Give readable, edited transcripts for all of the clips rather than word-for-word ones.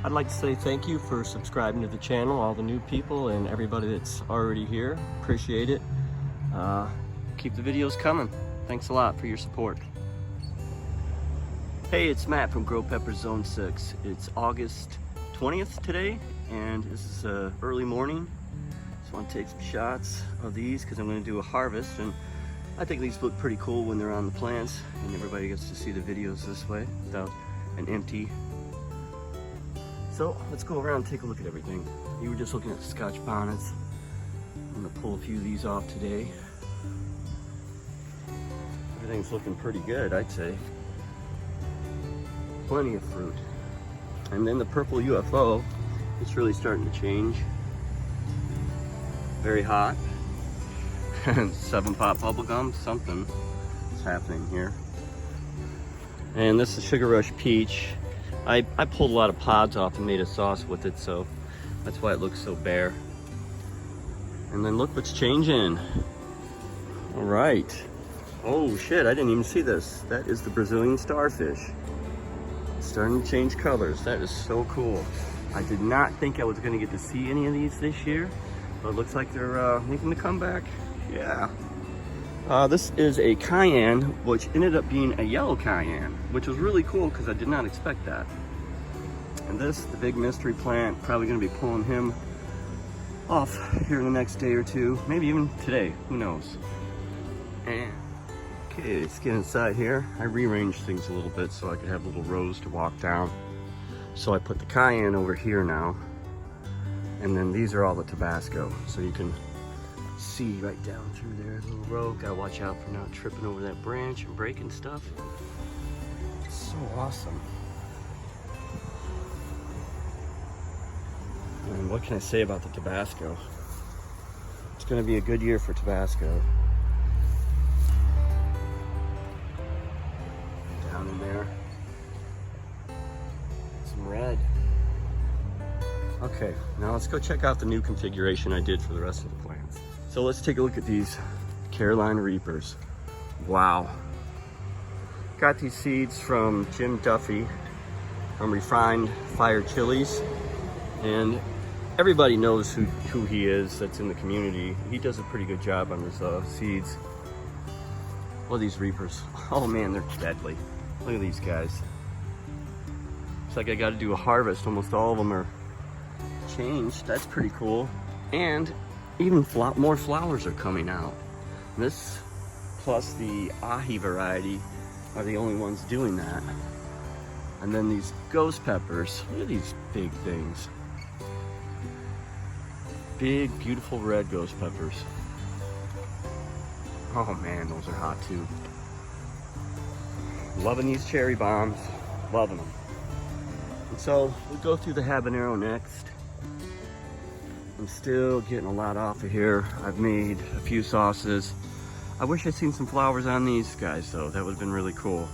I'd like to say thank you for subscribing to the channel, all the new people and everybody that's already here. Appreciate it. Keep the videos coming. Thanks a lot for your support. Hey, it's Matt from Growpeppers Zone 6. It's August 20th today, and this is early morning. Just want to take some shots of these because I'm going to do a harvest, and I think these look pretty cool when they're on the plants, and everybody gets to see the videos this way without an empty. So let's go around and take a look at everything. You were just looking at the Scotch bonnets. I'm going to pull a few of these off today. Everything's looking pretty good, I'd say. Plenty of fruit. And then the purple UFO, it's really starting to change. Very hot. 7-pot bubblegum, something is happening here. And this is Sugar Rush Peach. I pulled a lot of pods off and made a sauce with it, so that's why it looks so bare. And then look what's changing. All right. Oh shit, I didn't even see this. That is the Brazilian starfish. It's starting to change colors. That is so cool. I did not think I was gonna get to see any of these this year, but it looks like they're making the comeback. Yeah. This is a Cayenne, which ended up being a yellow Cayenne, which was really cool because I did not expect that. And this, the big mystery plant, probably going to be pulling him off here in the next day or two, maybe even today, who knows. And okay, let's get inside here. I rearranged things a little bit so I could have little rows to walk down. So I put the Cayenne over here now, and then these are all the Tabasco, so you can see right down through there, a little row. Gotta watch out for not tripping over that branch and breaking stuff. It's so awesome. And what can I say about the Tabasco? It's gonna be a good year for Tabasco. Down in there, some red. Okay, now let's go check out the new configuration I did for the rest of the plants. So let's take a look at these Carolina Reapers. Wow. Got these seeds from Jim Duffy from Refined Fire Chilies. And everybody knows who he is that's in the community. He does a pretty good job on his seeds. Well, these Reapers, oh man, they're deadly. Look at these guys. It's like I got to do a harvest. Almost all of them are changed. That's pretty cool. And even more flowers are coming out. This plus the ahi variety are the only ones doing that. And then these ghost peppers, look at these big things. Big, beautiful red ghost peppers. Oh man, those are hot too. Loving these cherry bombs, loving them. And so we'll go through the habanero next. I'm still getting a lot off of here. I've made a few sauces. I wish I'd seen some flowers on these guys though. That would have been really cool.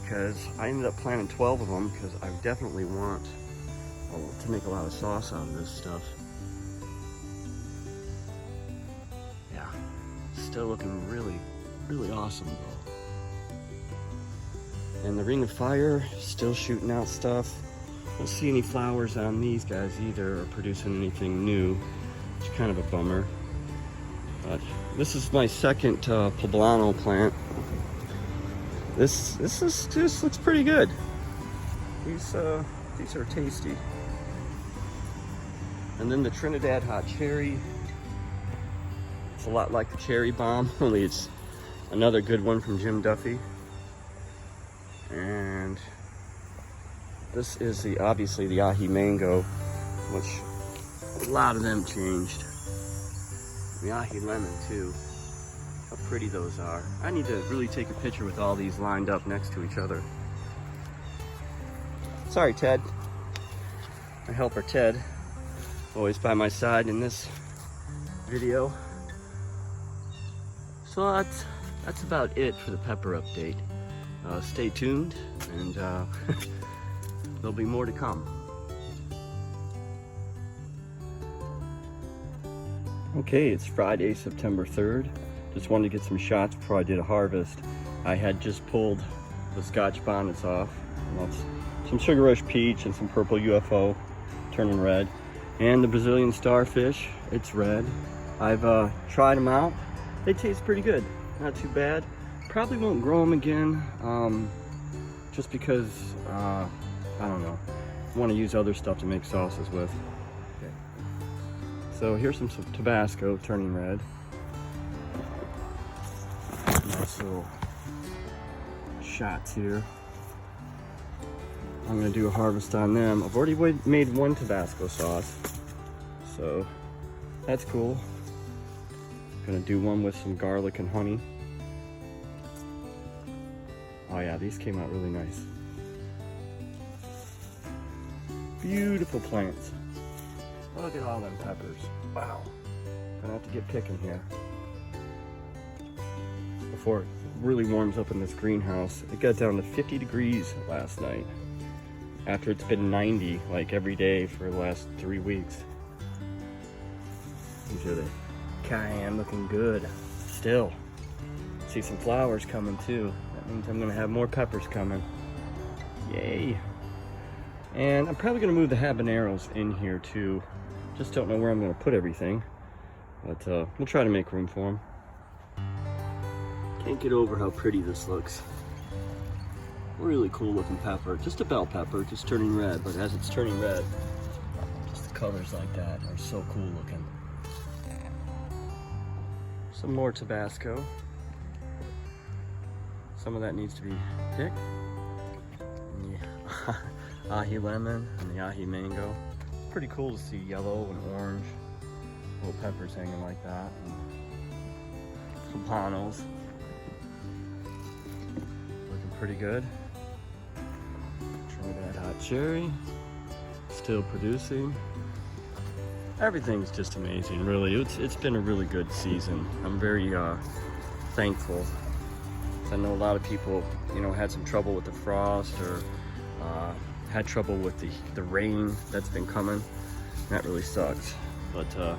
Because I ended up planting 12 of them because I definitely want to make a lot of sauce out of this stuff. Yeah, still looking really, really awesome though. And the Ring of Fire, still shooting out stuff. Don't see any flowers on these guys either or producing anything new, which is kind of a bummer. But this is my second poblano plant. This looks pretty good. These are tasty. And then the Trinidad Hot Cherry. It's a lot like the cherry bomb, only it's another good one from Jim Duffy. And this is obviously the ahi mango, which a lot of them changed. The ahi lemon too. How pretty those are. I need to really take a picture with all these lined up next to each other. Sorry, Ted. My helper Ted, always by my side in this video. So that's about it for the pepper update. Stay tuned, and there'll be more to come. Okay, it's Friday, September 3rd. Just wanted to get some shots before I did a harvest. I had just pulled the Scotch bonnets off. And let's some Sugar Rush Peach and some Purple UFO turning red. And the Brazilian Starfish, it's red. I've tried them out. They taste pretty good, not too bad. Probably won't grow them again, just because, I don't know. I want to use other stuff to make sauces with. Okay. So here's some Tabasco turning red. Nice little shots here. I'm gonna do a harvest on them. I've already made one Tabasco sauce, so that's cool. Gonna do one with some garlic and honey. Oh yeah, these came out really nice. Beautiful plants. Look at all them peppers. Wow. Gonna have to get picking here. Before it really warms up in this greenhouse. It got down to 50 degrees last night. After it's been 90 like every day for the last 3 weeks. These are the Cayenne looking good. Still. See some flowers coming too. That means I'm gonna have more peppers coming. Yay. And I'm probably gonna move the habaneros in here too. Just don't know where I'm gonna put everything. But we'll try to make room for them. Can't get over how pretty this looks. Really cool looking pepper. Just a bell pepper, just turning red. But as it's turning red, just the colors like that are so cool looking. Some more Tabasco. Some of that needs to be picked. And the ahi lemon and the ahi mango. It's pretty cool to see yellow and orange little peppers hanging like that. And some panos. Looking pretty good. Trinidad hot cherry. Still producing. Everything's just amazing, really. It's been a really good season. I'm very thankful. I know a lot of people, you know, had some trouble with the frost or had trouble with the rain that's been coming. That really sucks. But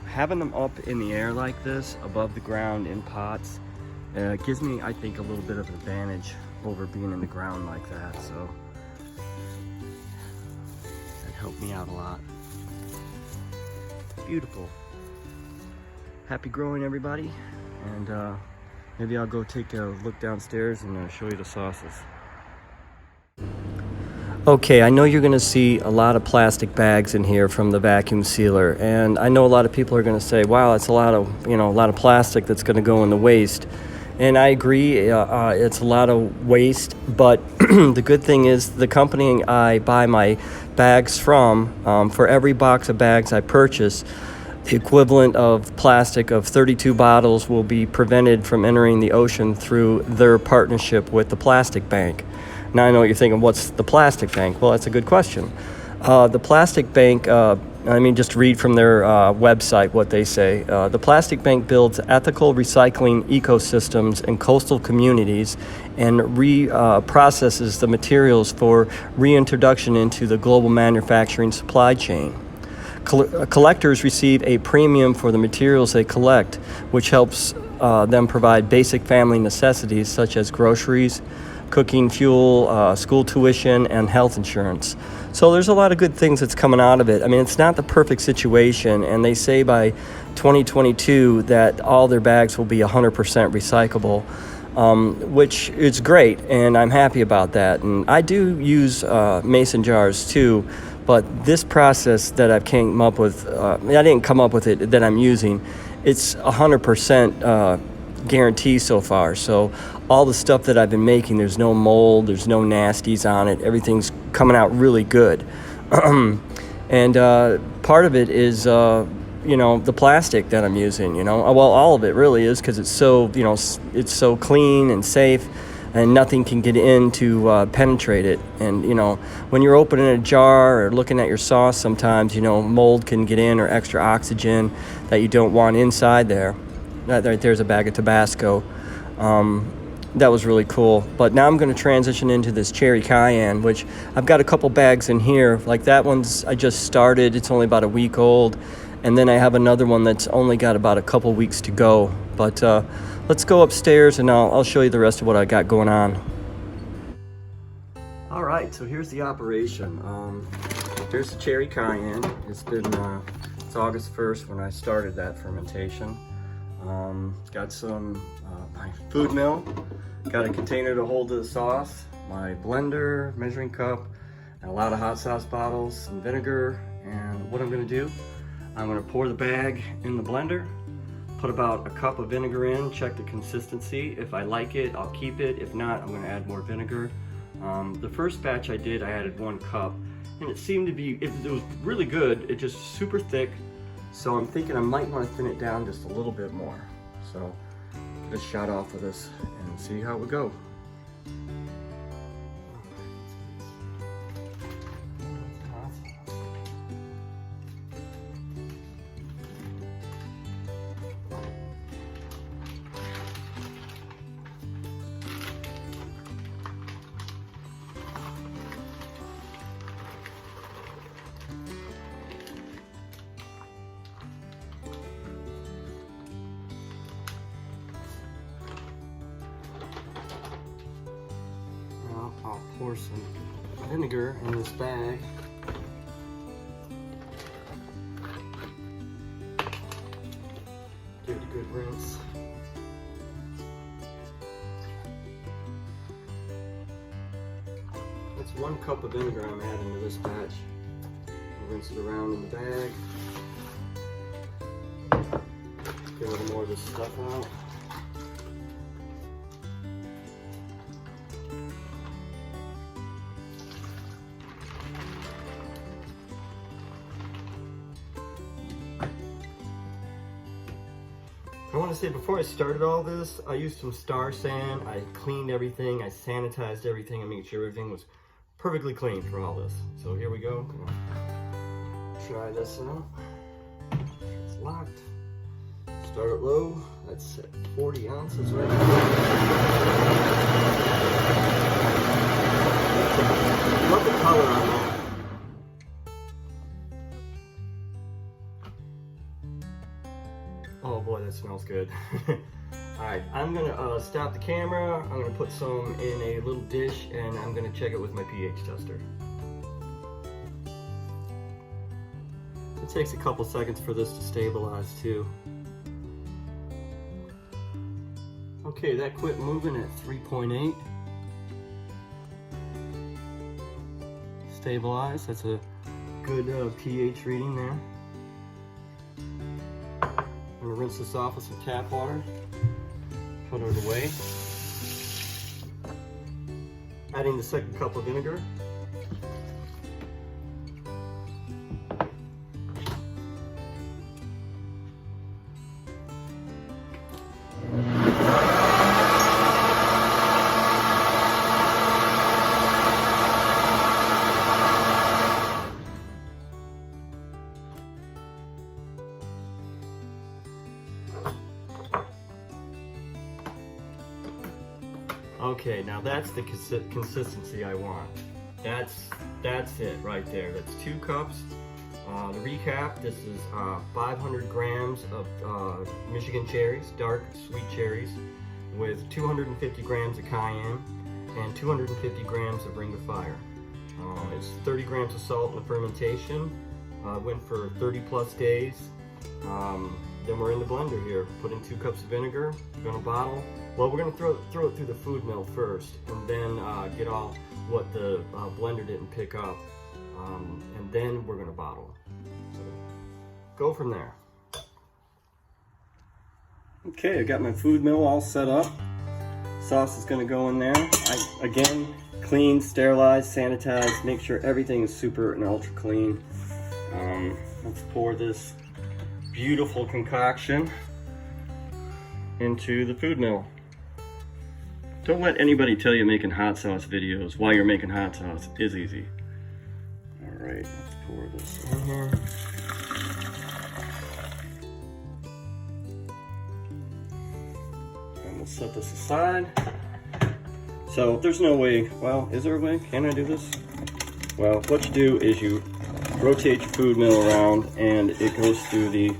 having them up in the air like this, above the ground in pots, gives me, I think, a little bit of an advantage over being in the ground like that. So that helped me out a lot. Beautiful. Happy growing, everybody. And maybe I'll go take a look downstairs and show you the sauces. Okay, I know you're going to see a lot of plastic bags in here from the vacuum sealer, and I know a lot of people are going to say, "Wow, that's a lot of plastic that's going to go in the waste." And I agree, it's a lot of waste. But the good thing is, the company I buy my bags from, for every box of bags I purchase, the equivalent of plastic of 32 bottles will be prevented from entering the ocean through their partnership with the Plastic Bank. Now I know what you're thinking, what's the Plastic Bank? Well, that's a good question. The Plastic Bank, just read from their website what they say. The Plastic Bank builds ethical recycling ecosystems in coastal communities and processes the materials for reintroduction into the global manufacturing supply chain. Collectors receive a premium for the materials they collect, which helps them provide basic family necessities such as groceries, cooking fuel, school tuition, and health insurance. So there's a lot of good things that's coming out of it. I mean, it's not the perfect situation, and they say by 2022 that all their bags will be 100% recyclable, which is great, and I'm happy about that. And I do use mason jars too, but this process that I've came up with, I didn't come up with it, that I'm using, it's 100% guarantee so far. So all the stuff that I've been making, there's no mold, there's no nasties on it, everything's coming out really good. And part of it is the plastic that I'm using, well, all of it really is, because it's so, it's so clean and safe, and nothing can get in to penetrate it. And when you're opening a jar or looking at your sauce, sometimes mold can get in, or extra oxygen that you don't want inside there. That right there's a bag of Tabasco. That was really cool. But now I'm going to transition into this cherry cayenne, which I've got a couple bags in here. Like that one's I just started. It's only about a week old. And then I have another one that's only got about a couple weeks to go. But let's go upstairs and I'll show you the rest of what I got going on. All right, right, so here's the operation. Here's the cherry Cayenne. It's August 1st when I started that fermentation. Got some my food mill, got a container to hold the sauce, my blender, measuring cup, and a lot of hot sauce bottles, some vinegar. And what I'm gonna do, I'm gonna pour the bag in the blender, put about a cup of vinegar in, check the consistency. If I like it, I'll keep it. If not, I'm gonna add more vinegar. The first batch I did, I added 1 cup, and it seemed to be, it was really good. It just super thick. So I'm thinking I might want to thin it down just a little bit more. So get a shot off of this and see how it would go. I'll pour some vinegar in this bag. Give it a good rinse. That's 1 cup of vinegar I'm adding to this batch. I'll rinse it around in the bag. Get a little more of this stuff out. I want to say before I started all this, I used some Star San. I cleaned everything, I sanitized everything, and made sure everything was perfectly clean for all this. So here we go. Come on. Try this out. It's locked. Start it low. That's 40 ounces right now. Love the color on that. Oh boy, that smells good. Alright, I'm gonna stop the camera. I'm gonna put some in a little dish and I'm gonna check it with my pH tester. It takes a couple seconds for this to stabilize too. Okay, that quit moving at 3.8. Stabilize, that's a good pH reading there. I'm gonna rinse this off with some tap water, put it away. Adding the 2nd cup of vinegar. Okay, now that's the consistency I want. That's it right there. That's 2 cups. To recap, this is 500 grams of Michigan cherries, dark sweet cherries, with 250 grams of cayenne and 250 grams of Ring of Fire. It's 30 grams of salt in the fermentation. Went for 30 plus days. Then we're in the blender here, putting 2 cups of vinegar. We're gonna bottle. Well, we're gonna throw it through the food mill first, and then get all what the blender didn't pick up, and then we're gonna bottle. So, go from there. Okay, I got my food mill all set up. Sauce is gonna go in there. I again clean, sterilize, sanitize, make sure everything is super and ultra clean. Let's pour this beautiful concoction into the food mill. Don't let anybody tell you making hot sauce videos while you're making hot sauce. It is easy. All right, let's pour this in here. And we'll set this aside. So there's no way, well, is there a way? Can I do this? Well, what you do is you rotate your food mill around and it goes through the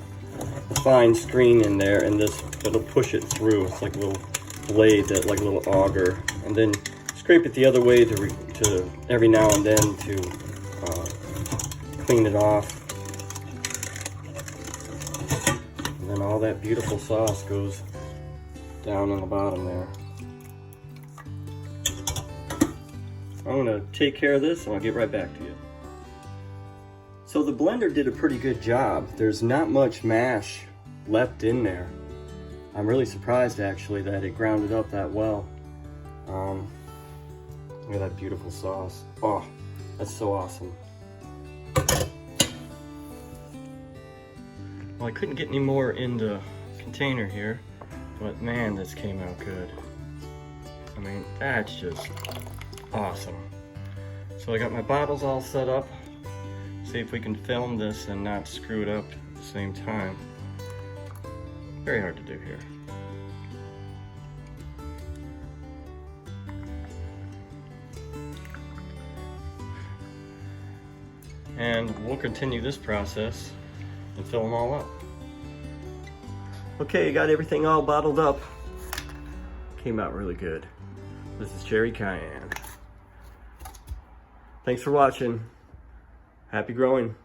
fine screen in there, and it'll push it through. It's like a little blade, like a little auger, and then scrape it the other way to to every now and then to clean it off. And then all that beautiful sauce goes down on the bottom there. I'm gonna take care of this and I'll get right back to you. So the blender did a pretty good job. There's not much mash left in there. I'm really surprised actually that it ground it up that well. Look at that beautiful sauce. Oh, that's so awesome. Well, I couldn't get any more in the container here, but man, this came out good. I mean, that's just awesome. So I got my bottles all set up. See if we can film this and not screw it up at the same time. Very hard to do here. And we'll continue this process and fill them all up. Okay, got everything all bottled up. Came out really good. This is Cherry Cayenne. Thanks for watching. Happy growing.